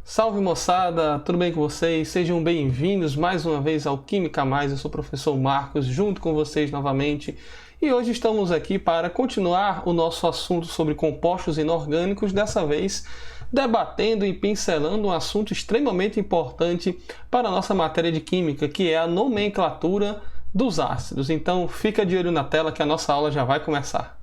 Salve moçada, tudo bem com vocês? Sejam bem-vindos mais uma vez ao Química Mais. Eu sou o professor Marcos, junto com vocês novamente. E hoje estamos aqui para continuar o nosso assunto sobre compostos inorgânicos, dessa vez debatendo e pincelando um assunto extremamente importante para a nossa matéria de Química, que é a nomenclatura dos ácidos. Então fica de olho na tela que a nossa aula já vai começar.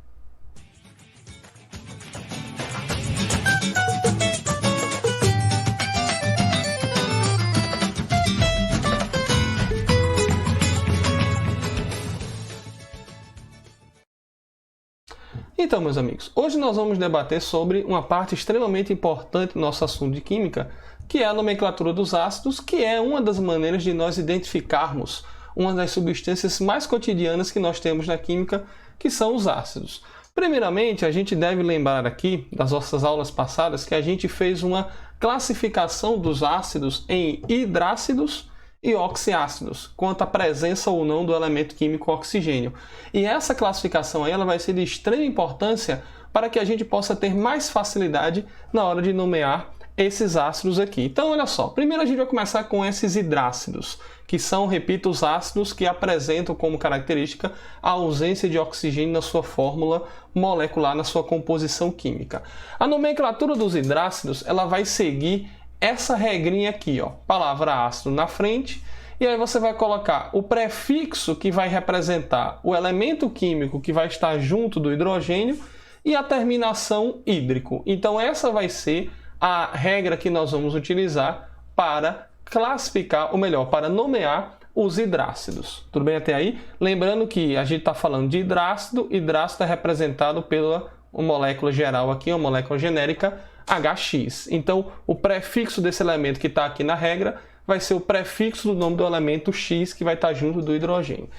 Então, meus amigos, hoje nós vamos debater sobre uma parte extremamente importante do nosso assunto de química, que é a nomenclatura dos ácidos, que é uma das maneiras de nós identificarmos uma das substâncias mais cotidianas que nós temos na química, que são os ácidos. Primeiramente, a gente deve lembrar aqui, das nossas aulas passadas, que a gente fez uma classificação dos ácidos em hidrácidos e oxiácidos, quanto à presença ou não do elemento químico oxigênio. E essa classificação aí, ela vai ser de extrema importância para que a gente possa ter mais facilidade na hora de nomear esses ácidos aqui. Então, olha só, primeiro a gente vai começar com esses hidrácidos, que são, repito, os ácidos que apresentam como característica a ausência de oxigênio na sua fórmula molecular, na sua composição química. A nomenclatura dos hidrácidos, ela vai seguir essa regrinha aqui, ó, palavra ácido na frente, e aí você vai colocar o prefixo que vai representar o elemento químico que vai estar junto do hidrogênio e a terminação hídrico. Então essa vai ser a regra que nós vamos utilizar para classificar, ou melhor, para nomear os hidrácidos. Tudo bem até aí? Lembrando que a gente está falando de hidrácido, hidrácido é representado pela molécula geral aqui, uma molécula genérica, HX. Então, o prefixo desse elemento que está aqui na regra vai ser o prefixo do nome do elemento X que vai estar junto do hidrogênio.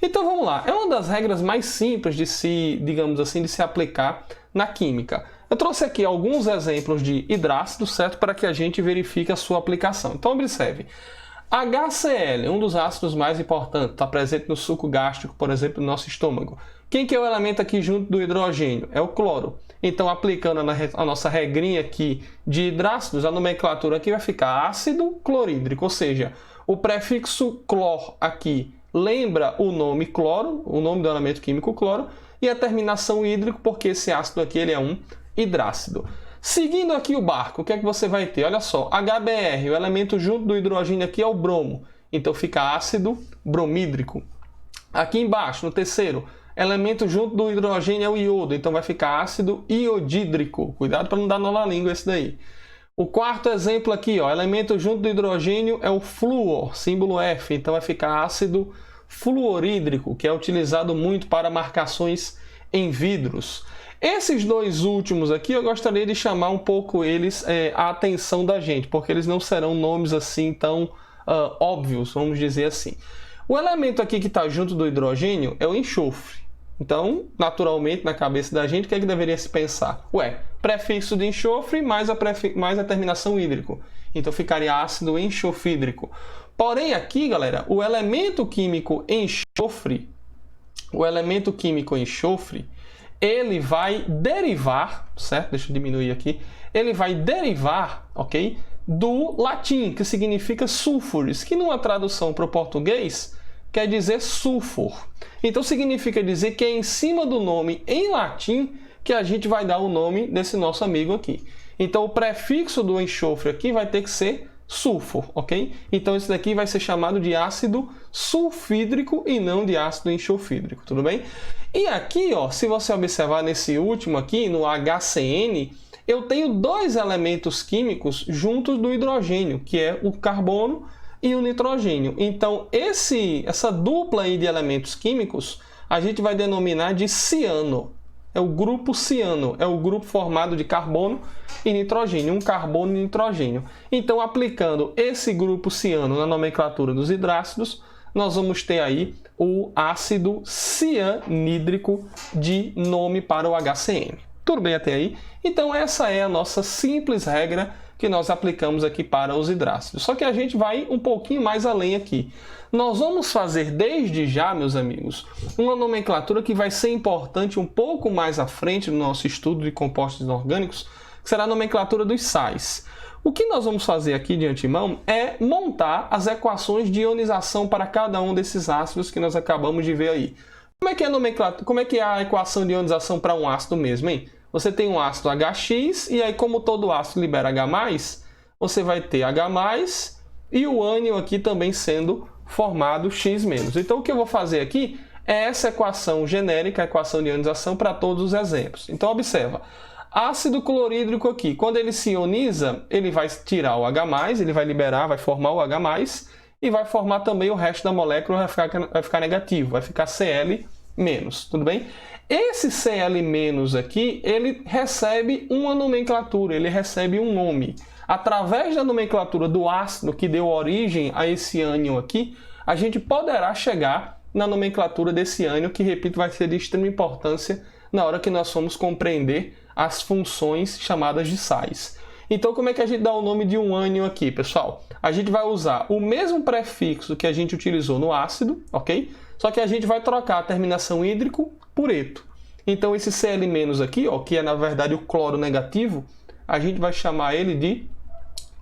Então, vamos lá. É uma das regras mais simples de se, digamos assim, de se aplicar na química. Eu trouxe aqui alguns exemplos de hidrácidos, certo? Para que a gente verifique a sua aplicação. Então, observe. HCl, um dos ácidos mais importantes, está presente no suco gástrico, por exemplo, no nosso estômago. Quem que é o elemento aqui junto do hidrogênio? É o cloro. Então, aplicando a nossa regrinha aqui de hidrácidos, a nomenclatura aqui vai ficar ácido clorídrico, ou seja, o prefixo clor aqui lembra o nome cloro, o nome do elemento químico cloro, e a terminação hídrico, porque esse ácido aqui ele é um hidrácido. Seguindo aqui o barco, o que é que você vai ter? Olha só, HBr, o elemento junto do hidrogênio aqui é o bromo, então fica ácido bromídrico. Aqui embaixo, no terceiro, elemento junto do hidrogênio é o iodo, então vai ficar ácido iodídrico. Cuidado para não dar nó na língua esse daí. O quarto exemplo aqui, ó, elemento junto do hidrogênio é o flúor, símbolo F, então vai ficar ácido fluorídrico, que é utilizado muito para marcações em vidros. Esses dois últimos aqui eu gostaria de chamar um pouco eles a atenção da gente, porque eles não serão nomes assim tão óbvios, vamos dizer assim. O elemento aqui que está junto do hidrogênio é o enxofre. Então, naturalmente, na cabeça da gente, o que é que deveria se pensar? Ué, prefixo de enxofre mais a terminação hídrico. Então, ficaria ácido enxofídrico. Porém, aqui, galera, o elemento químico enxofre, ele vai derivar, certo? Deixa eu diminuir aqui. Ele vai derivar, ok? Do latim, que significa sulfuris, que numa tradução para o português quer dizer sulfur. Então significa dizer que é em cima do nome em latim que a gente vai dar o nome desse nosso amigo aqui. Então o prefixo do enxofre aqui vai ter que ser sulfur, ok? Então esse daqui vai ser chamado de ácido sulfídrico e não de ácido enxofídrico, tudo bem? E aqui, ó, se você observar nesse último aqui, no HCN, eu tenho dois elementos químicos juntos do hidrogênio, que é o carbono e o nitrogênio. Então, essa dupla aí de elementos químicos, a gente vai denominar de ciano. É o grupo ciano, é o grupo formado de carbono e nitrogênio, um carbono e nitrogênio. Então, aplicando esse grupo ciano na nomenclatura dos hidrácidos, nós vamos ter aí o ácido cianídrico de nome para o HCN. Tudo bem até aí? Então essa é a nossa simples regra que nós aplicamos aqui para os hidrácidos. Só que a gente vai um pouquinho mais além aqui. Nós vamos fazer desde já, meus amigos, uma nomenclatura que vai ser importante um pouco mais à frente no nosso estudo de compostos inorgânicos, que será a nomenclatura dos sais. O que nós vamos fazer aqui de antemão é montar as equações de ionização para cada um desses ácidos que nós acabamos de ver aí. Como é que é a equação de ionização para um ácido mesmo, hein? Você tem um ácido HX e aí, como todo ácido libera H+, você vai ter H+, e o ânion aqui também sendo formado X-. Então, o que eu vou fazer aqui é essa equação genérica, a equação de ionização para todos os exemplos. Então, observa. Ácido clorídrico aqui, quando ele se ioniza, ele vai tirar o H+, ele vai liberar, vai formar o H+, e vai formar também o resto da molécula, vai ficar negativo, vai ficar Cl-, tudo bem? Esse Cl- aqui, ele recebe uma nomenclatura, ele recebe um nome. Através da nomenclatura do ácido que deu origem a esse ânion aqui, a gente poderá chegar na nomenclatura desse ânion, que, repito, vai ser de extrema importância na hora que nós formos compreender as funções chamadas de sais. Então, como é que a gente dá o nome de um ânion aqui, pessoal? A gente vai usar o mesmo prefixo que a gente utilizou no ácido, ok? Só que a gente vai trocar a terminação hídrico por eto. Então, esse Cl- aqui, ó, que é na verdade o cloro negativo, a gente vai chamar ele de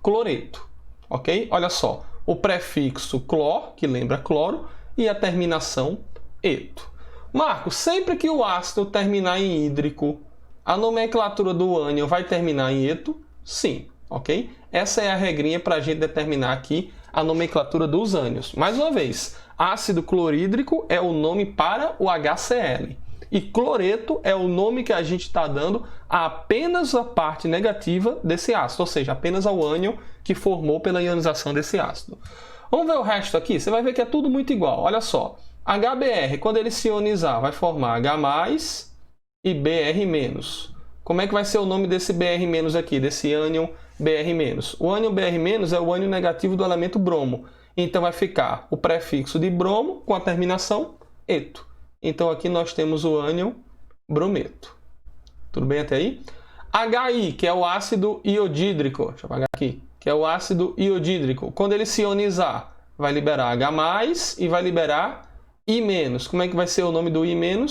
cloreto, ok? Olha só, o prefixo clor, que lembra cloro, e a terminação eto. Marco, sempre que o ácido terminar em hídrico, a nomenclatura do ânion vai terminar em eto? Sim, ok? Essa é a regrinha para a gente determinar aqui a nomenclatura dos ânions. Mais uma vez, ácido clorídrico é o nome para o HCl. E cloreto é o nome que a gente está dando a apenas a parte negativa desse ácido, ou seja, apenas ao ânion que formou pela ionização desse ácido. Vamos ver o resto aqui? Você vai ver que é tudo muito igual. Olha só, HBr, quando ele se ionizar, vai formar H+ e Br-. Como é que vai ser o nome desse Br- aqui, desse ânion Br-? O ânion Br- é o ânion negativo do elemento bromo. Então vai ficar o prefixo de bromo com a terminação eto. Então aqui nós temos o ânion brometo. Tudo bem até aí? HI, que é o ácido iodídrico, deixa eu apagar aqui, que é o ácido iodídrico. Quando ele se ionizar, vai liberar H+ e vai liberar I-. Como é que vai ser o nome do I-?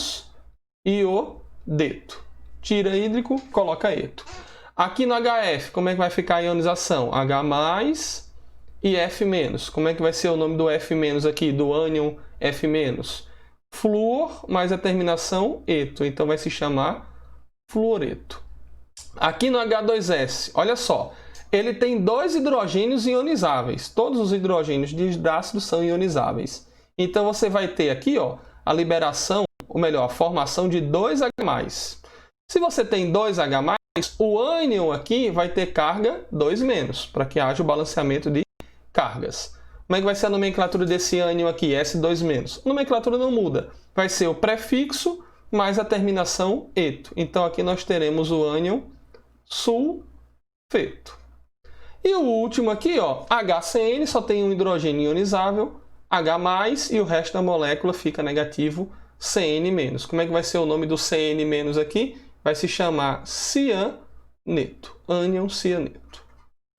Iodeto. Tira hídrico, coloca eto. Aqui no HF, como é que vai ficar a ionização? H+ e F-. Como é que vai ser o nome do F- aqui, do ânion F-? Flúor mais a terminação eto, então vai se chamar fluoreto. Aqui no H2S, olha só, ele tem dois hidrogênios ionizáveis. Todos os hidrogênios de hidrácido são ionizáveis. Então você vai ter aqui, ó, a liberação, ou melhor, a formação de 2H+. Se você tem 2H+, o ânion aqui vai ter carga 2-, para que haja o balanceamento de cargas. Como é que vai ser a nomenclatura desse ânion aqui, S2-? A nomenclatura não muda. Vai ser o prefixo mais a terminação eto. Então aqui nós teremos o ânion sulfeto. E o último aqui, ó, HCN, só tem um hidrogênio ionizável, H+, e o resto da molécula fica negativo, CN-. Como é que vai ser o nome do CN- aqui? Vai se chamar cianeto, ânion cianeto.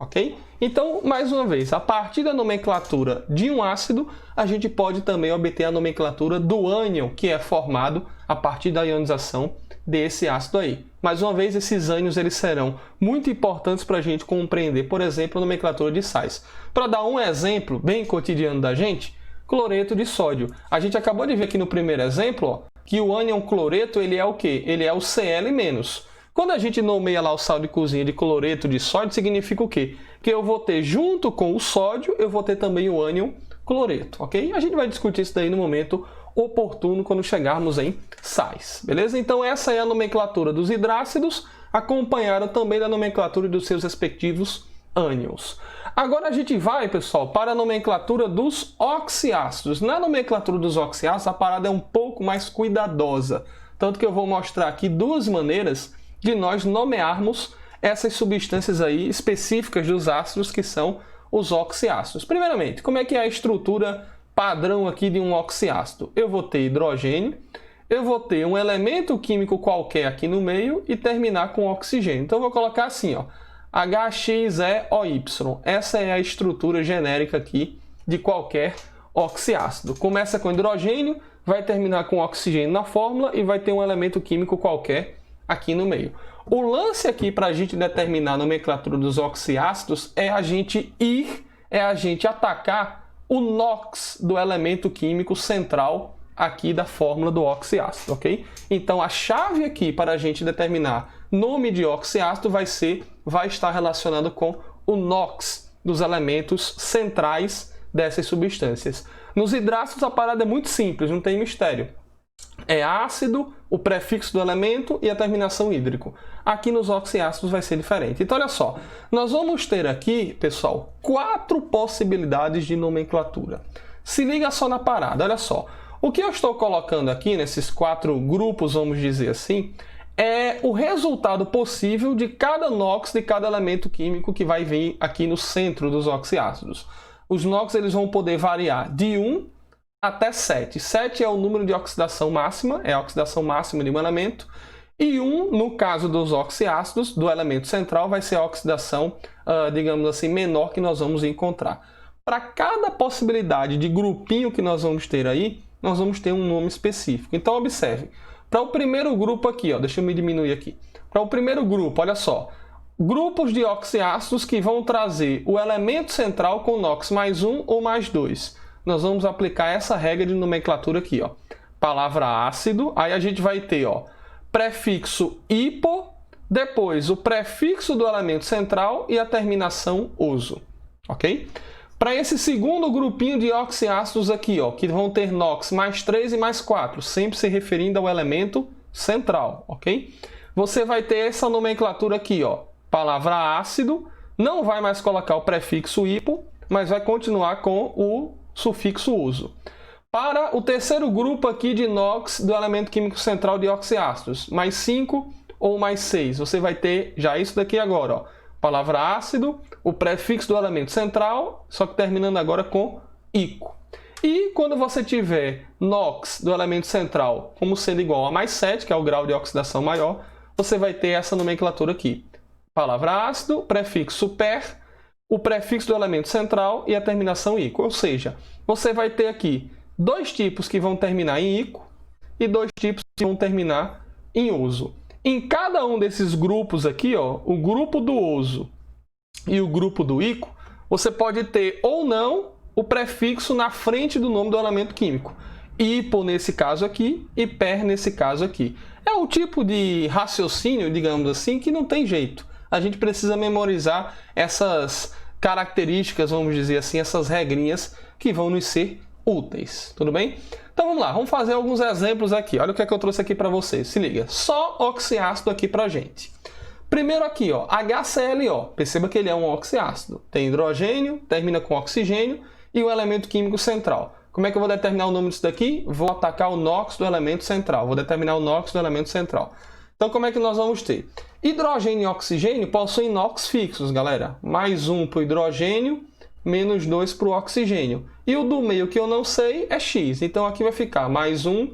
Ok? Então, mais uma vez, a partir da nomenclatura de um ácido, a gente pode também obter a nomenclatura do ânion, que é formado a partir da ionização desse ácido aí. Mais uma vez, esses ânions eles serão muito importantes para a gente compreender, por exemplo, a nomenclatura de sais. Para dar um exemplo bem cotidiano da gente, cloreto de sódio. A gente acabou de ver aqui no primeiro exemplo, ó, que o ânion cloreto ele é o quê? Ele é o Cl-. Quando a gente nomeia lá o sal de cozinha de cloreto de sódio, significa o quê? Que eu vou ter, junto com o sódio, eu vou ter também o ânion cloreto, ok? A gente vai discutir isso daí no momento oportuno, quando chegarmos em sais, beleza? Então essa é a nomenclatura dos hidrácidos, acompanhada também da nomenclatura dos seus respectivos ânions. Agora a gente vai, pessoal, para a nomenclatura dos oxiácidos. Na nomenclatura dos oxiácidos, a parada é um pouco mais cuidadosa, tanto que eu vou mostrar aqui duas maneiras de nós nomearmos essas substâncias aí específicas dos ácidos que são os oxiácidos. Primeiramente, como é que é a estrutura padrão aqui de um oxiácido? Eu vou ter hidrogênio, eu vou ter um elemento químico qualquer aqui no meio e terminar com oxigênio. Então eu vou colocar assim, ó, HXeOY. Essa é a estrutura genérica aqui de qualquer oxiácido. Começa com hidrogênio, vai terminar com oxigênio na fórmula e vai ter um elemento químico qualquer aqui no meio. O lance aqui para a gente determinar a nomenclatura dos oxiácidos é a gente atacar o NOx do elemento químico central aqui da fórmula do oxiácido, ok? Então a chave aqui para a gente determinar nome de oxiácido vai estar relacionado com o NOx dos elementos centrais dessas substâncias. Nos hidrácidos a parada é muito simples, não tem mistério. É ácido, o prefixo do elemento e a terminação hídrico. Aqui nos oxiácidos vai ser diferente. Então, olha só, nós vamos ter aqui, pessoal, 4 possibilidades de nomenclatura. Se liga só na parada, olha só. O que eu estou colocando aqui nesses 4 grupos, vamos dizer assim, é o resultado possível de cada NOx de cada elemento químico que vai vir aqui no centro dos oxiácidos. Os NOx eles vão poder variar de 1 até 7. 7 é o número de oxidação máxima, é a oxidação máxima de um elemento. E 1, no caso dos oxiácidos, do elemento central, vai ser a oxidação, digamos assim, menor que nós vamos encontrar. Para cada possibilidade de grupinho que nós vamos ter aí, nós vamos ter um nome específico. Então, observe. Para o primeiro grupo aqui, ó, deixa eu me diminuir aqui. Para o primeiro grupo, olha só. Grupos de oxiácidos que vão trazer o elemento central com NOx mais 1 ou mais 2. Nós vamos aplicar essa regra de nomenclatura aqui, ó. Palavra ácido, aí a gente vai ter, ó, prefixo hipo, depois o prefixo do elemento central e a terminação oso, ok? Para esse segundo grupinho de oxiácidos aqui, ó, que vão ter NOx mais 3 e mais 4, sempre se referindo ao elemento central, ok? Você vai ter essa nomenclatura aqui, ó, palavra ácido, não vai mais colocar o prefixo hipo, mas vai continuar com o sufixo uso. Para o terceiro grupo aqui de NOx do elemento químico central de oxiácidos, mais 5 ou mais 6, você vai ter já isso daqui agora, ó, palavra ácido, o prefixo do elemento central, só que terminando agora com ico. E quando você tiver NOx do elemento central como sendo igual a mais 7, que é o grau de oxidação maior, você vai ter essa nomenclatura aqui. Palavra ácido, prefixo per, o prefixo do elemento central e a terminação ico. Ou seja, você vai ter aqui 2 tipos que vão terminar em ico e 2 tipos que vão terminar em oso. Em cada um desses grupos aqui, ó, o grupo do oso e o grupo do ico, você pode ter ou não o prefixo na frente do nome do elemento químico. Hipo nesse caso aqui e per nesse caso aqui. É um tipo de raciocínio, digamos assim, que não tem jeito. A gente precisa memorizar essas características, vamos dizer assim, essas regrinhas que vão nos ser úteis, tudo bem? Então vamos lá, vamos fazer alguns exemplos aqui. Olha o que é que eu trouxe aqui para vocês, se liga. Só oxiácido aqui pra gente. Primeiro aqui, ó, HClO. Perceba que ele é um oxiácido. Tem hidrogênio, termina com oxigênio e o elemento químico central. Como é que eu vou determinar o nome disso daqui? Vou atacar o NOx do elemento central. Vou determinar o NOx do elemento central. Então como é que nós vamos ter? Hidrogênio e oxigênio possuem NOx fixos, galera. Mais 1 para o hidrogênio, menos 2 para o oxigênio. E o do meio que eu não sei é X. Então aqui vai ficar mais 1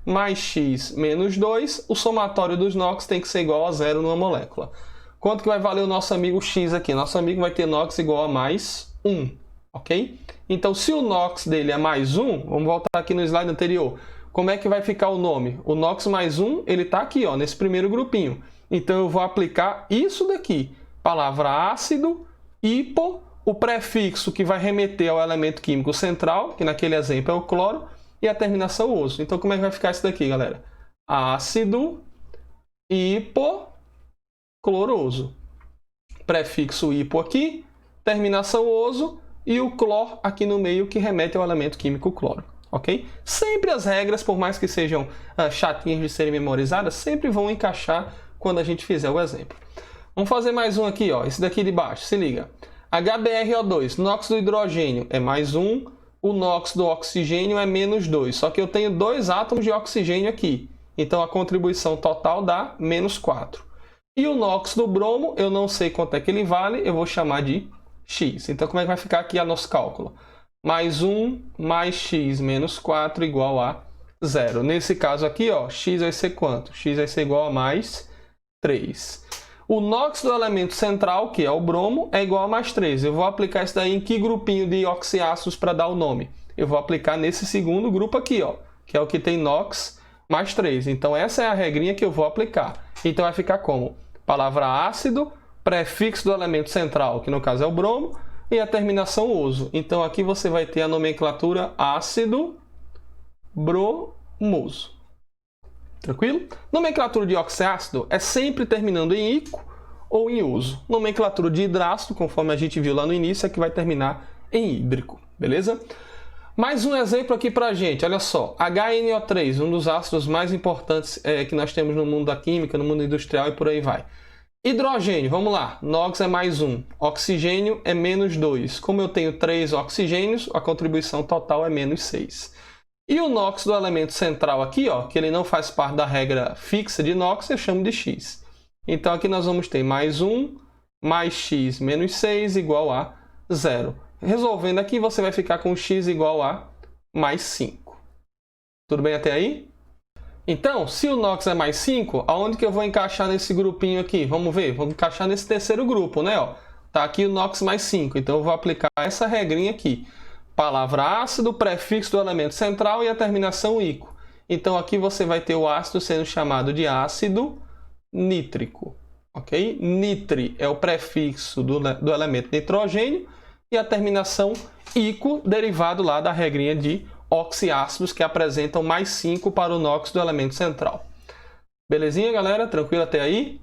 mais X menos 2. O somatório dos NOx tem que ser igual a 0 numa molécula. Quanto que vai valer o nosso amigo X aqui? Nosso amigo vai ter NOx igual a mais 1. Ok? Então se o NOx dele é mais 1, vamos voltar aqui no slide anterior. Como é que vai ficar o nome? O NOx mais 1, ele está aqui, ó, nesse primeiro grupinho. Então eu vou aplicar isso daqui. Palavra ácido, hipo, o prefixo que vai remeter ao elemento químico central, que naquele exemplo é o cloro, e a terminação oso. Então como é que vai ficar isso daqui, galera? Ácido, hipo, cloroso. Prefixo hipo aqui, terminação oso e o cloro aqui no meio que remete ao elemento químico cloro. Ok? Sempre as regras, por mais que sejam chatinhas de serem memorizadas, sempre vão encaixar quando a gente fizer o exemplo. Vamos fazer mais um aqui, ó, esse daqui de baixo, se liga. HBrO2, NOx do hidrogênio é mais 1, o NOx do oxigênio é menos 2. Só que eu tenho 2 átomos de oxigênio aqui. Então a contribuição total dá menos 4. E o NOx do bromo, eu não sei quanto é que ele vale, eu vou chamar de X. Então como é que vai ficar aqui o nosso cálculo? Mais 1 mais X menos 4 igual a 0. Nesse caso aqui, ó, X vai ser quanto? X vai ser igual a mais 3. O NOx do elemento central, que é o bromo, é igual a mais 3. Eu vou aplicar isso daí em que grupinho de oxiácidos para dar o nome? Eu vou aplicar nesse segundo grupo aqui, ó, que é o que tem NOx mais 3. Então essa é a regrinha que eu vou aplicar. Então vai ficar como? Palavra ácido, prefixo do elemento central, que no caso é o bromo, e a terminação oso. Então aqui você vai ter a nomenclatura ácido bromoso. Tranquilo? Nomenclatura de oxiácido é sempre terminando em ico ou em oso. Nomenclatura de hidrácido, conforme a gente viu lá no início, é que vai terminar em hídrico. Beleza? Mais um exemplo aqui pra gente, olha só. HNO3, um dos ácidos mais importantes que nós temos no mundo da química, no mundo industrial e por aí vai. Hidrogênio, vamos lá. NOx é mais 1, oxigênio é menos 2. Como eu tenho 3 oxigênios, a contribuição total é menos 6. E o NOx do elemento central aqui, ó, que ele não faz parte da regra fixa de NOx, eu chamo de X. Então aqui nós vamos ter mais 1 mais X menos 6 igual a 0. Resolvendo aqui, você vai ficar com X igual a mais 5. Tudo bem até aí? Então, se o NOx é mais 5, aonde que eu vou encaixar nesse grupinho aqui? Vamos ver, vamos encaixar nesse terceiro grupo, né? Ó, tá aqui o NOx mais 5, então eu vou aplicar essa regrinha aqui. Palavra ácido, prefixo do elemento central e a terminação ico. Então aqui você vai ter o ácido sendo chamado de ácido nítrico. Ok? Nitri é o prefixo do elemento nitrogênio e a terminação ico, derivado lá da regrinha de oxiácidos que apresentam mais 5 para o NOx do elemento central. Belezinha, galera? Tranquilo até aí?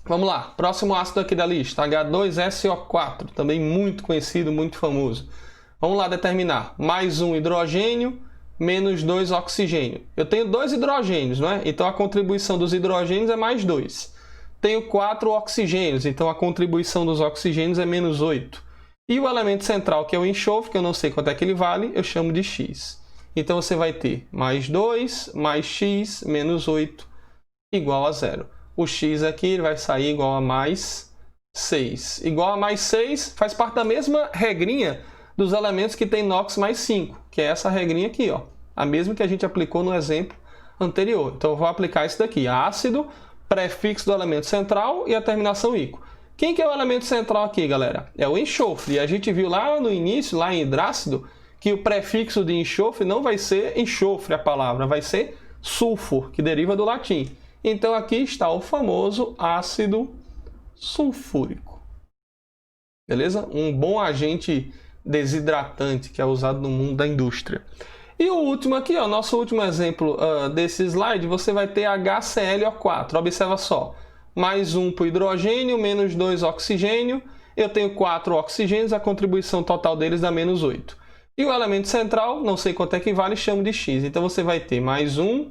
Vamos lá. Próximo ácido aqui da lista, H2SO4, também muito conhecido, muito famoso. Vamos lá determinar. Mais 1 hidrogênio, menos 2 oxigênio. Eu tenho 2 hidrogênios, não é? Então a contribuição dos hidrogênios é mais 2. Tenho 4 oxigênios, então a contribuição dos oxigênios é menos 8. E o elemento central, que é o enxofre, que eu não sei quanto é que ele vale, eu chamo de X. Então você vai ter mais 2 mais X menos 8 igual a 0. O X aqui vai sair igual a mais 6. Igual a mais 6 faz parte da mesma regrinha dos elementos que tem NOx mais 5, que é essa regrinha aqui, ó, a mesma que a gente aplicou no exemplo anterior. Então eu vou aplicar isso daqui, ácido, prefixo do elemento central e a terminação ico. Quem que é o elemento central aqui, galera? É o enxofre. E a gente viu lá no início, lá em hidrácido, que o prefixo de enxofre não vai ser enxofre a palavra, vai ser sulfur, que deriva do latim. Então aqui está o famoso ácido sulfúrico. Beleza? Um bom agente desidratante que é usado no mundo da indústria. E o último aqui, ó, nosso último exemplo desse slide, você vai ter HClO4. Observa só. Mais 1 para o hidrogênio, menos 2 oxigênio. Eu tenho 4 oxigênios, a contribuição total deles dá menos 8. E o elemento central, não sei quanto é que vale, chamo de X. Então você vai ter mais 1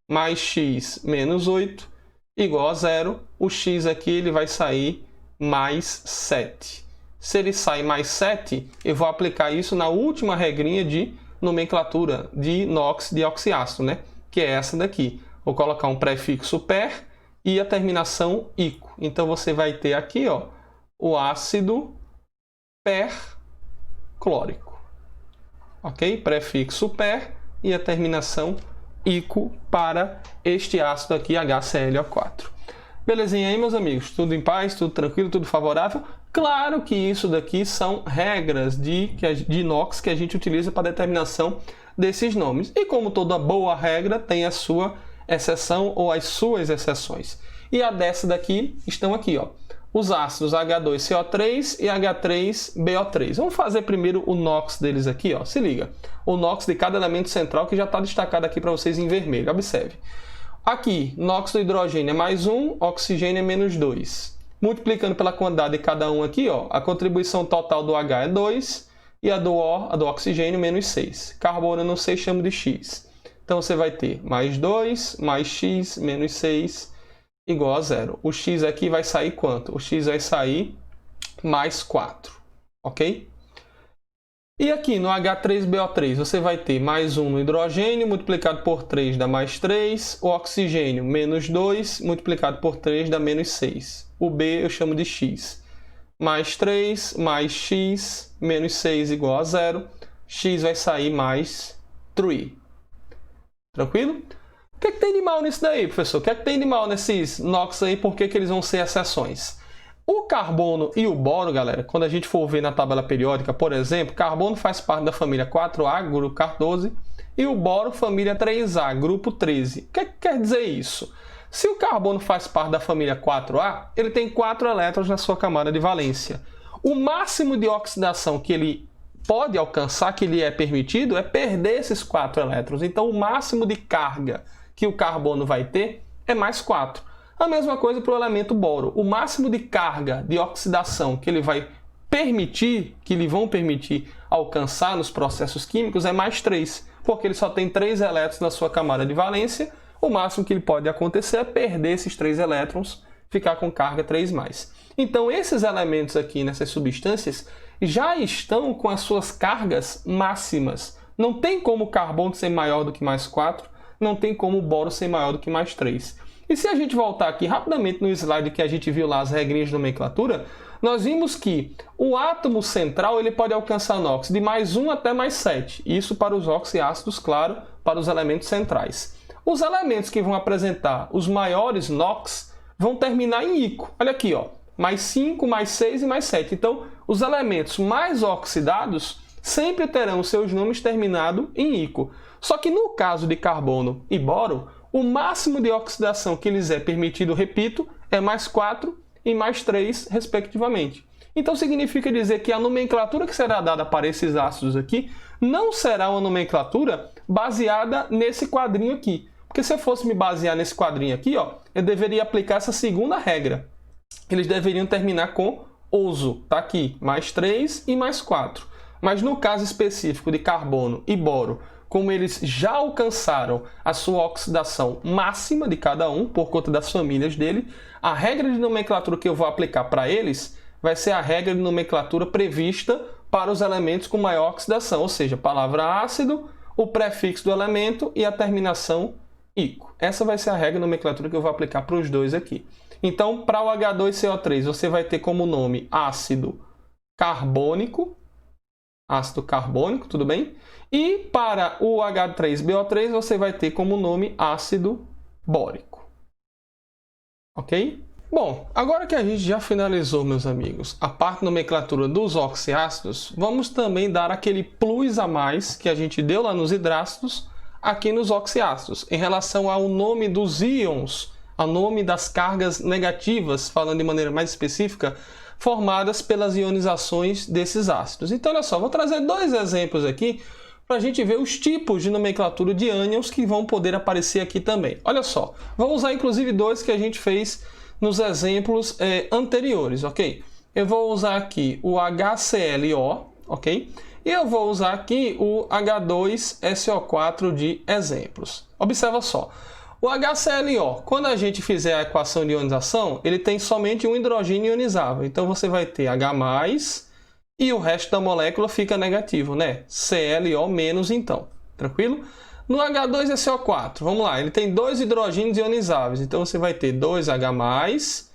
mais X menos 8 igual a 0. O X aqui ele vai sair mais 7. Se ele sai mais 7, eu vou aplicar isso na última regrinha de nomenclatura de NOx de oxiácido, né? Que é essa daqui. Vou colocar um prefixo per e a terminação ico. Então você vai ter aqui, ó, o ácido perclórico. Ok? Prefixo per e a terminação ico para este ácido aqui, HClO4. Belezinha aí, meus amigos? Tudo em paz, tudo tranquilo, tudo favorável? Claro que isso daqui são regras de NOx que a gente utiliza para determinação desses nomes. E como toda boa regra, tem a sua exceção ou as suas exceções. E a dessa daqui estão aqui, ó. Os ácidos H2CO3 e H3BO3. Vamos fazer primeiro o NOx deles aqui, ó. Se liga. O NOx de cada elemento central que já está destacado aqui para vocês em vermelho. Observe. Aqui, NOx do hidrogênio é mais 1, oxigênio é menos 2. Multiplicando pela quantidade de cada um aqui, ó, a contribuição total do H é 2 e a do O, a do oxigênio, menos 6. Carbono eu não sei, chamo de X. Então você vai ter mais 2 mais X menos 6 igual a 0. O X aqui vai sair quanto? O X vai sair mais 4. Ok? E aqui no H3BO3 você vai ter mais 1 no hidrogênio, multiplicado por 3 dá mais 3. O oxigênio, menos 2, multiplicado por 3 dá menos 6. O B eu chamo de X. Mais 3, mais X, menos 6 igual a 0. X vai sair mais 3. Tranquilo? O que é que tem de mal nisso daí, professor? O que é que tem de mal nesses NOx aí? Por que que eles vão ser exceções? O carbono e o boro, galera, quando a gente for ver na tabela periódica, por exemplo, carbono faz parte da família 4A, grupo 14, e o boro, família 3A, grupo 13. O que é que quer dizer isso? Se o carbono faz parte da família 4A, ele tem 4 elétrons na sua camada de valência. O máximo de oxidação que ele pode alcançar, que lhe é permitido, é perder esses 4 elétrons. Então, o máximo de carga que o carbono vai ter é mais 4. A mesma coisa para o elemento boro. O máximo de carga de oxidação que ele vai permitir, que lhe vão permitir alcançar nos processos químicos é mais 3, porque ele só tem 3 elétrons na sua camada de valência. O máximo que pode acontecer é perder esses 3 elétrons, ficar com carga 3+. Então, esses elementos aqui nessas substâncias já estão com as suas cargas máximas. Não tem como o carbono ser maior do que mais 4, não tem como o boro ser maior do que mais 3. E se a gente voltar aqui rapidamente no slide que a gente viu lá, as regrinhas de nomenclatura, nós vimos que o átomo central ele pode alcançar NOx de mais 1 até mais 7. Isso para os oxiácidos, claro, para os elementos centrais. Os elementos que vão apresentar os maiores NOx vão terminar em ico. Olha aqui, ó, mais 5, mais 6 e mais 7. Então, os elementos mais oxidados sempre terão seus nomes terminados em ico. Só que no caso de carbono e boro, o máximo de oxidação que lhes é permitido, repito, é mais 4 e mais 3, respectivamente. Então, significa dizer que a nomenclatura que será dada para esses ácidos aqui não será uma nomenclatura baseada nesse quadrinho aqui. Porque se eu fosse me basear nesse quadrinho aqui, ó, eu deveria aplicar essa segunda regra. Eles deveriam terminar com oso. Tá aqui, mais 3 e mais 4. Mas no caso específico de carbono e boro, como eles já alcançaram a sua oxidação máxima de cada um, por conta das famílias dele, a regra de nomenclatura que eu vou aplicar para eles vai ser a regra de nomenclatura prevista para os elementos com maior oxidação, ou seja, a palavra ácido, o prefixo do elemento e a terminação ico. Essa vai ser a regra de nomenclatura que eu vou aplicar para os dois aqui. Então, para o H2CO3, você vai ter como nome ácido carbônico, tudo bem? E para o H3BO3, você vai ter como nome ácido bórico. Ok? Bom, agora que a gente já finalizou, meus amigos, a parte de nomenclatura dos oxiácidos, vamos também dar aquele plus a mais que a gente deu lá nos hidrácidos, aqui nos oxiácidos, em relação ao nome dos íons, ao nome das cargas negativas, falando de maneira mais específica, formadas pelas ionizações desses ácidos. Então, olha só, vou trazer 2 exemplos aqui para a gente ver os tipos de nomenclatura de ânions que vão poder aparecer aqui também. Olha só, vou usar inclusive 2 que a gente fez nos exemplos anteriores, ok? Eu vou usar aqui o HClO, ok? E eu vou usar aqui o H2SO4 de exemplos. Observa só. O HClO, quando a gente fizer a equação de ionização, ele tem somente um hidrogênio ionizável. Então, você vai ter H+, e o resto da molécula fica negativo, né? ClO- então. Tranquilo? No H2SO4, vamos lá, ele tem 2 hidrogênios ionizáveis. Então, você vai ter 2H+,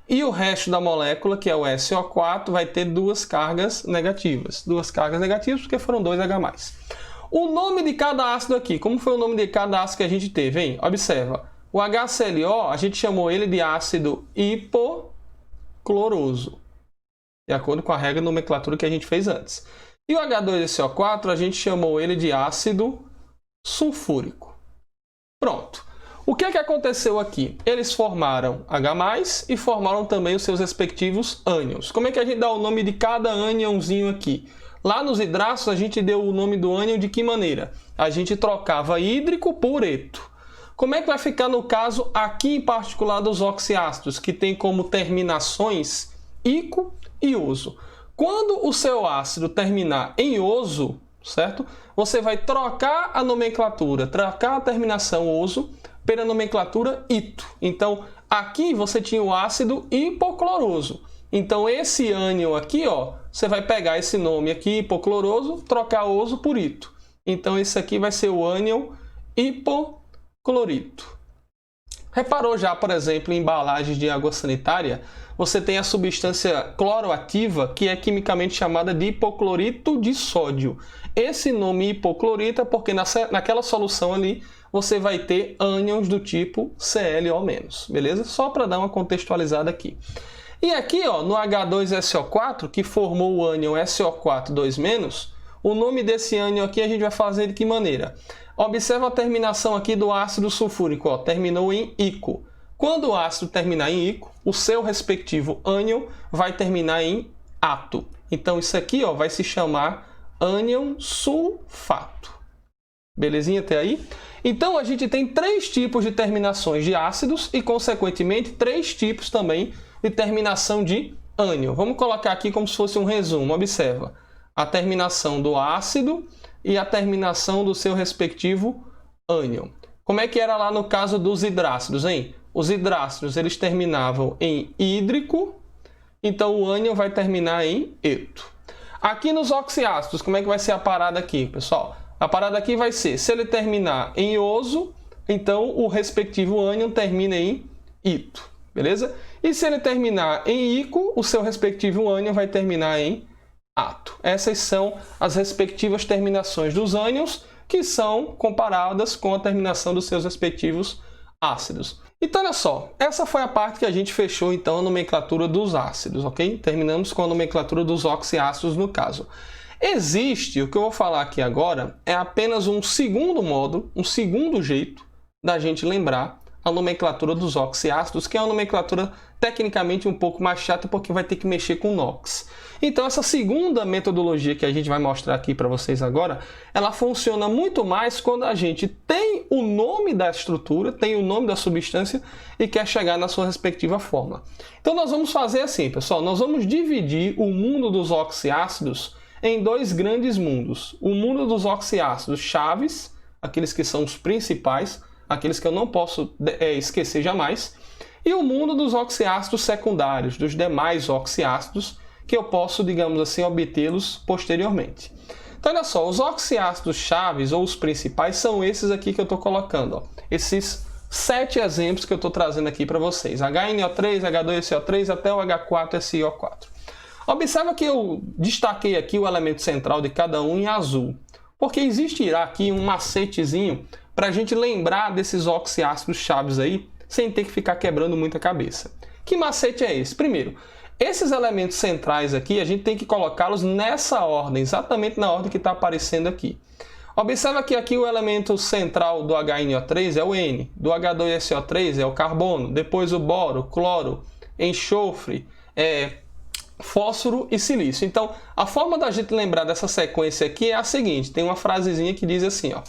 e o resto da molécula, que é o SO4, vai ter 2 cargas negativas. 2 cargas negativas porque foram 2H+. O nome de cada ácido aqui, como foi o nome de cada ácido que a gente teve, hein? Observa, o HClO, a gente chamou ele de ácido hipocloroso, de acordo com a regra de nomenclatura que a gente fez antes. E o H2SO4, a gente chamou ele de ácido sulfúrico. Pronto. O que é que aconteceu aqui? Eles formaram H+, e formaram também os seus respectivos ânions. Como é que a gente dá o nome de cada ânionzinho aqui? Lá nos hidrácidos, a gente deu o nome do ânion de que maneira? A gente trocava hídrico por eto. Como é que vai ficar no caso aqui em particular dos oxiácidos, que tem como terminações ico e oso? Quando o seu ácido terminar em oso, certo? Você vai trocar a nomenclatura, trocar a terminação oso pela nomenclatura ito. Então, aqui você tinha o ácido hipocloroso. Então, esse ânion aqui, ó, você vai pegar esse nome aqui, hipocloroso, trocar oso por ito. Então, esse aqui vai ser o ânion hipoclorito. Reparou já, por exemplo, em embalagens de água sanitária, você tem a substância cloroativa, que é quimicamente chamada de hipoclorito de sódio. Esse nome hipoclorito é porque naquela solução ali você vai ter ânions do tipo ClO-, beleza? Só para dar uma contextualizada aqui. E aqui, ó, no H2SO4, que formou o ânion SO4 2-, o nome desse ânion aqui a gente vai fazer de que maneira? Observa a terminação aqui do ácido sulfúrico, ó, terminou em ico. Quando o ácido terminar em ico, o seu respectivo ânion vai terminar em ato. Então, isso aqui vai se chamar ânion sulfato. Belezinha até aí? Então, a gente tem 3 tipos de terminações de ácidos e, consequentemente, 3 tipos também de terminação de ânion. Vamos colocar aqui como se fosse um resumo. Observa a terminação do ácido e a terminação do seu respectivo ânion. Como é que era lá no caso dos hidrácidos, hein? Os hidrácidos, eles terminavam em hídrico, então o ânion vai terminar em eto. Aqui nos oxiácidos, como é que vai ser a parada aqui, pessoal? A parada aqui vai ser, se ele terminar em ioso, então o respectivo ânion termina em ito, beleza? E se ele terminar em ico, o seu respectivo ânion vai terminar em ato. Essas são as respectivas terminações dos ânions, que são comparadas com a terminação dos seus respectivos ácidos. Então, olha só, essa foi a parte que a gente fechou, então, a nomenclatura dos ácidos, ok? Terminamos com a nomenclatura dos oxiácidos, no caso. Existe, o que eu vou falar aqui agora, é apenas um segundo modo, um segundo jeito da gente lembrar a nomenclatura dos oxiácidos, que é uma nomenclatura tecnicamente um pouco mais chata, porque vai ter que mexer com NOx. Então, essa segunda metodologia que a gente vai mostrar aqui para vocês agora, ela funciona muito mais quando a gente tem o nome da estrutura, tem o nome da substância e quer chegar na sua respectiva fórmula. Então, nós vamos fazer assim, pessoal, nós vamos dividir o mundo dos oxiácidos em 2 grandes mundos. O mundo dos oxiácidos chaves, aqueles que são os principais, aqueles que eu não posso esquecer jamais, e o mundo dos oxiácidos secundários, dos demais oxiácidos, que eu posso, digamos assim, obtê-los posteriormente. Então, olha só, os oxiácidos chaves, ou os principais, são esses aqui que eu estou colocando, ó. Esses 7 exemplos que eu estou trazendo aqui para vocês. HNO3, H2SO3, até o H4SiO4. Observa que eu destaquei aqui o elemento central de cada um em azul, porque existirá aqui um macetezinho para a gente lembrar desses oxiácidos chaves aí, sem ter que ficar quebrando muita cabeça. Que macete é esse? Primeiro, esses elementos centrais aqui, a gente tem que colocá-los nessa ordem, exatamente na ordem que está aparecendo aqui. Observa que aqui o elemento central do HNO3 é o N, do H2SO3 é o carbono, depois o boro, cloro, enxofre, fósforo e silício. Então, a forma da gente lembrar dessa sequência aqui é a seguinte, tem uma frasezinha que diz assim, ó: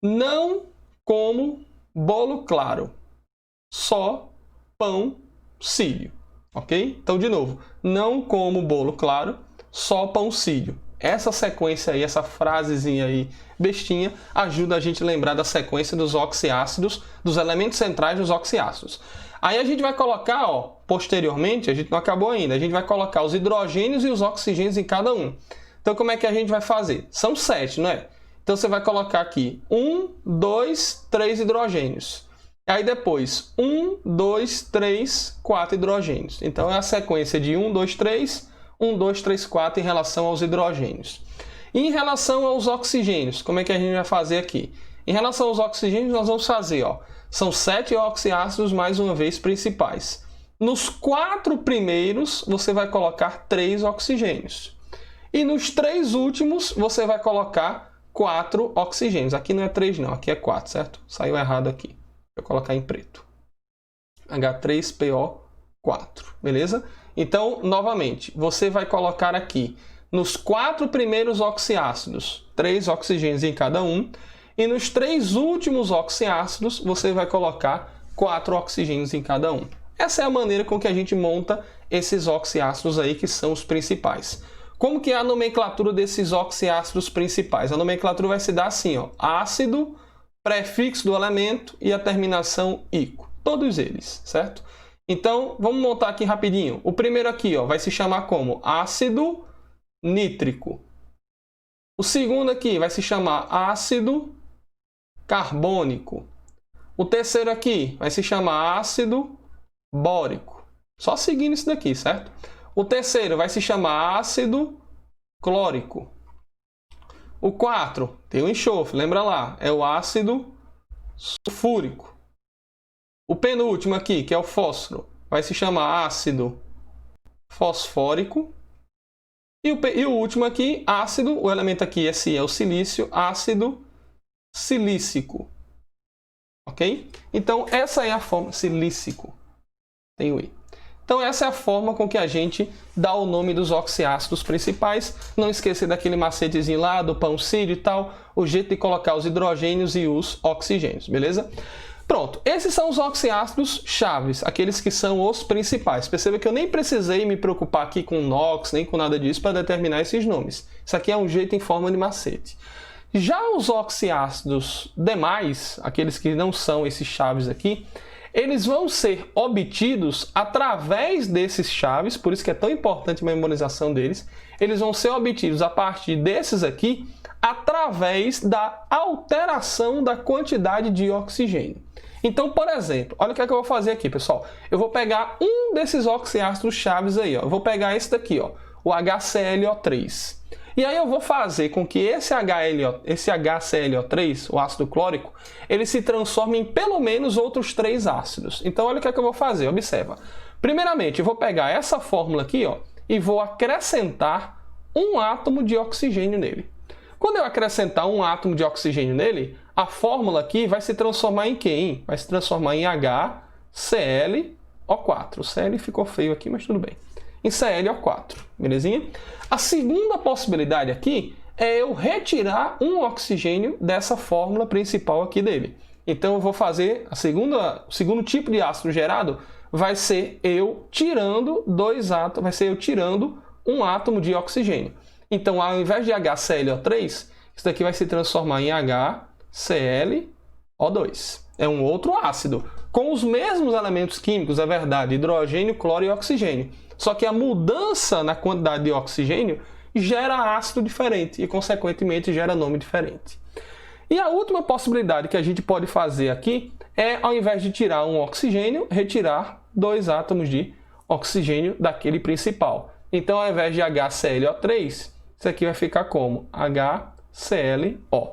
não como bolo claro, só pão sírio. Ok? Então, de novo, não como bolo claro, só pão sírio. Essa sequência aí, essa frasezinha aí, bestinha, ajuda a gente a lembrar da sequência dos oxiácidos, dos elementos centrais dos oxiácidos. Aí a gente vai colocar, ó, posteriormente, a gente não acabou ainda, a gente vai colocar os hidrogênios e os oxigênios em cada um. Então, como é que a gente vai fazer? São 7, não é? Então, você vai colocar aqui 1, 2, 3 hidrogênios. Aí depois, 1, 2, 3, 4 hidrogênios. Então, é a sequência de 1, 2, 3, 1, 2, 3, 4 em relação aos hidrogênios. E em relação aos oxigênios, como é que a gente vai fazer aqui? Em relação aos oxigênios, nós vamos fazer, ó, são 7 oxiácidos, mais uma vez, principais. Nos 4 primeiros, você vai colocar 3 oxigênios. E nos 3 últimos, você vai colocar 4 oxigênios. Aqui não é 3 não, aqui é 4, certo? Saiu errado aqui. Vou colocar em preto. H3PO4, beleza? Então, novamente, você vai colocar aqui nos 4 primeiros oxiácidos, 3 oxigênios em cada um. E nos 3 últimos oxiácidos, você vai colocar 4 oxigênios em cada um. Essa é a maneira com que a gente monta esses oxiácidos aí, que são os principais. Como que é a nomenclatura desses oxiácidos principais? A nomenclatura vai se dar assim, ó: ácido, prefixo do elemento e a terminação ico. Todos eles, certo? Então, vamos montar aqui rapidinho. O primeiro aqui, ó, vai se chamar como ácido nítrico. O segundo aqui vai se chamar ácido carbônico. O terceiro aqui vai se chamar ácido bórico. Só seguindo isso daqui, certo? O terceiro vai se chamar ácido clórico. O 4 tem o enxofre, lembra lá, é o ácido sulfúrico. O penúltimo aqui, que é o fósforo, vai se chamar ácido fosfórico. E o último aqui, ácido, o elemento aqui esse é o silício, ácido silícico. ok? Então, essa é a forma, silícico, tem o I. Então, essa é a forma com que a gente dá o nome dos oxiácidos principais. Não esquecer daquele macetezinho lá, do pão sírio e tal, o jeito de colocar os hidrogênios e os oxigênios, beleza? Pronto, esses são os oxiácidos chaves, aqueles que são os principais. Perceba que eu nem precisei me preocupar aqui com NOx, nem com nada disso para determinar esses nomes. Isso aqui é um jeito em forma de macete. Já os oxiácidos demais, aqueles que não são esses chaves aqui, eles vão ser obtidos através desses chaves, por isso que é tão importante a memorização deles. Eles vão ser obtidos a partir desses aqui, através da alteração da quantidade de oxigênio. Então, por exemplo, olha o que é que eu vou fazer aqui, pessoal. Eu vou pegar um desses oxiácidos chaves aí, ó. Eu vou pegar esse daqui, ó, o HClO3. E aí eu vou fazer com que esse HClO3, o ácido clórico, ele se transforme em pelo menos outros 3 ácidos. Então, olha o que é que eu vou fazer, observa. Primeiramente, eu vou pegar essa fórmula aqui, ó, e vou acrescentar um átomo de oxigênio nele. Quando eu acrescentar um átomo de oxigênio nele, a fórmula aqui vai se transformar em quem? Vai se transformar em HClO4. O Cl ficou feio aqui, mas tudo bem. Em ClO4, belezinha? A segunda possibilidade aqui é eu retirar um oxigênio dessa fórmula principal aqui dele. Então eu vou fazer o segundo tipo de ácido gerado vai ser eu tirando um átomo de oxigênio. Então, ao invés de HClO3, isso daqui vai se transformar em HClO2. É um outro ácido, com os mesmos elementos químicos, é verdade, hidrogênio, cloro e oxigênio. Só que a mudança na quantidade de oxigênio gera ácido diferente e, consequentemente, gera nome diferente. E a última possibilidade que a gente pode fazer aqui é, ao invés de tirar um oxigênio, retirar 2 átomos de oxigênio daquele principal. Então, ao invés de HClO3, isso aqui vai ficar como HClO.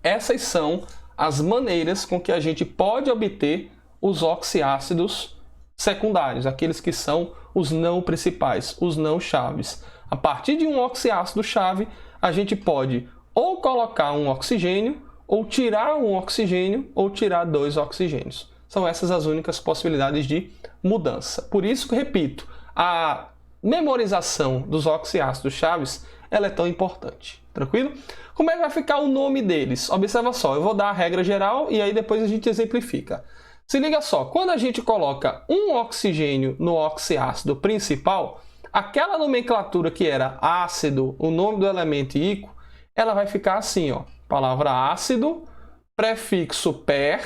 Essas são as maneiras com que a gente pode obter os oxiácidos secundários, aqueles que são os não principais, os não chaves. A partir de um oxiácido chave, a gente pode ou colocar um oxigênio, ou tirar um oxigênio, ou tirar 2 oxigênios. São essas as únicas possibilidades de mudança. Por isso que, repito, a memorização dos oxiácidos chaves ela é tão importante. Tranquilo? Como é que vai ficar o nome deles? Observa só, eu vou dar a regra geral e aí depois a gente exemplifica. Se liga só, quando a gente coloca um oxigênio no oxiácido principal, aquela nomenclatura que era ácido, o nome do elemento ico, ela vai ficar assim, ó, palavra ácido, prefixo per,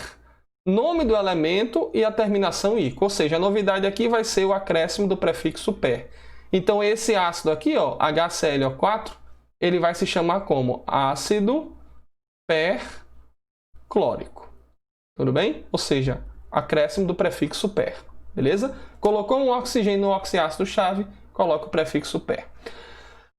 nome do elemento e a terminação ico. Ou seja, a novidade aqui vai ser o acréscimo do prefixo per. Então, esse ácido aqui, ó, HClO4, ele vai se chamar como ácido perclórico. Tudo bem? Ou seja, acréscimo do prefixo per. Beleza? Colocou um oxigênio no oxiácido chave, coloca o prefixo per.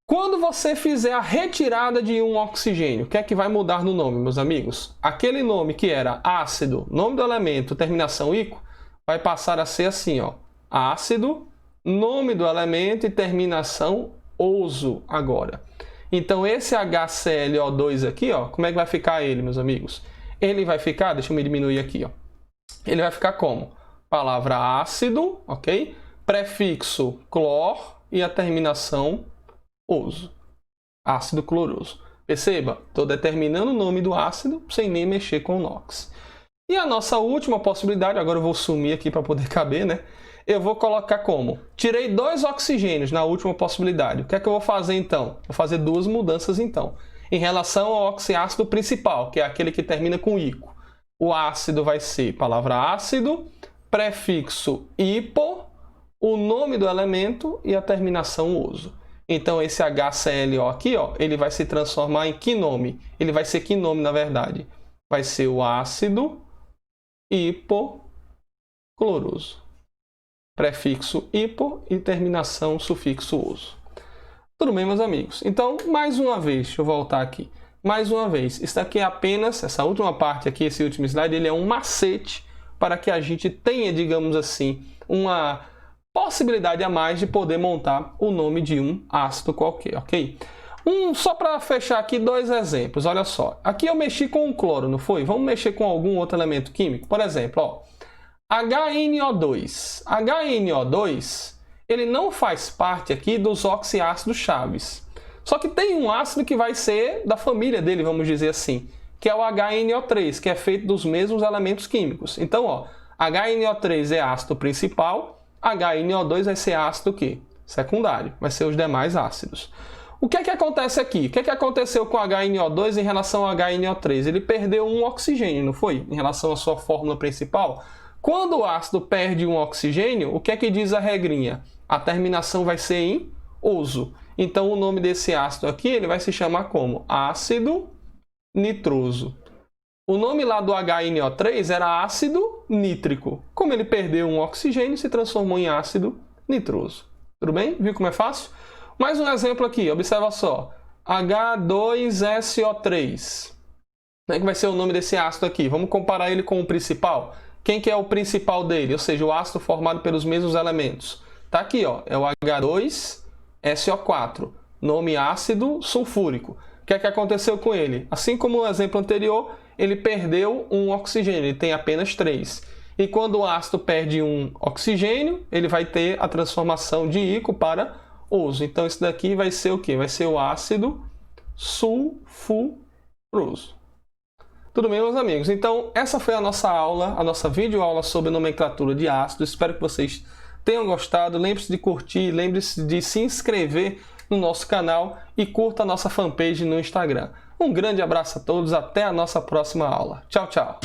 Quando você fizer a retirada de um oxigênio, o que é que vai mudar no nome, meus amigos? Aquele nome que era ácido, nome do elemento, terminação ico, vai passar a ser assim, ó, ácido, nome do elemento e terminação oso agora. Então, esse HClO2 aqui, ó, como é que vai ficar ele, meus amigos? Ele vai ficar, deixa eu me diminuir aqui, ó. Ele vai ficar como? Palavra ácido, ok? Prefixo clor e a terminação oso. Ácido cloroso. Perceba, estou determinando o nome do ácido sem nem mexer com o NOx. E a nossa última possibilidade, agora eu vou sumir aqui para poder caber, né? Eu vou colocar como? Tirei 2 oxigênios na última possibilidade. O que é que eu vou fazer então? Vou fazer 2 mudanças então. Em relação ao oxiácido principal, que é aquele que termina com ico. O ácido vai ser palavra ácido, prefixo ipo, o nome do elemento e a terminação oso. Então esse HClO aqui, ó, ele vai se transformar em que nome? Ele vai ser que nome na verdade? Vai ser o ácido hipocloroso. Prefixo hipo e terminação sufixo oso. Tudo bem, meus amigos? Então, mais uma vez, deixa eu voltar aqui. Mais uma vez, isso aqui é apenas, essa última parte aqui, esse último slide, ele é um macete para que a gente tenha, digamos assim, uma possibilidade a mais de poder montar o nome de um ácido qualquer, ok? Só para fechar aqui 2 exemplos, olha só. Aqui eu mexi com o cloro, não foi? Vamos mexer com algum outro elemento químico? Por exemplo, ó, HNO2. HNO2, ele não faz parte aqui dos oxiácidos chaves. Só que tem um ácido que vai ser da família dele, vamos dizer assim, que é o HNO3, que é feito dos mesmos elementos químicos. Então, ó, HNO3 é ácido principal, HNO2 vai ser ácido o quê? Secundário, vai ser os demais ácidos. O que é que acontece aqui? O que é que aconteceu com o HNO2 em relação ao HNO3? Ele perdeu um oxigênio, não foi? Em relação à sua fórmula principal. Quando o ácido perde um oxigênio, o que é que diz a regrinha? A terminação vai ser em oso. Então, o nome desse ácido aqui ele vai se chamar como ácido nitroso. O nome lá do HNO3 era ácido nítrico. Como ele perdeu um oxigênio, se transformou em ácido nitroso. Tudo bem? Viu como é fácil? Mais um exemplo aqui, observa só. H2SO3. Como é que vai ser o nome desse ácido aqui? Vamos comparar ele com o principal. Quem que é o principal dele? Ou seja, o ácido formado pelos mesmos elementos. Tá aqui, ó, é o H2SO4, nome ácido sulfúrico. O que é que aconteceu com ele? Assim como no exemplo anterior, ele perdeu um oxigênio, ele tem apenas 3. E quando o ácido perde um oxigênio, ele vai ter a transformação de íco para oso. Então, isso daqui vai ser o quê? Vai ser o ácido sulfuroso. Tudo bem, meus amigos? Então, essa foi a nossa aula, a nossa videoaula sobre nomenclatura de ácidos. Espero que vocês tenham gostado. Lembre-se de curtir, lembre-se de se inscrever no nosso canal e curta a nossa fanpage no Instagram. Um grande abraço a todos, até a nossa próxima aula. Tchau, tchau!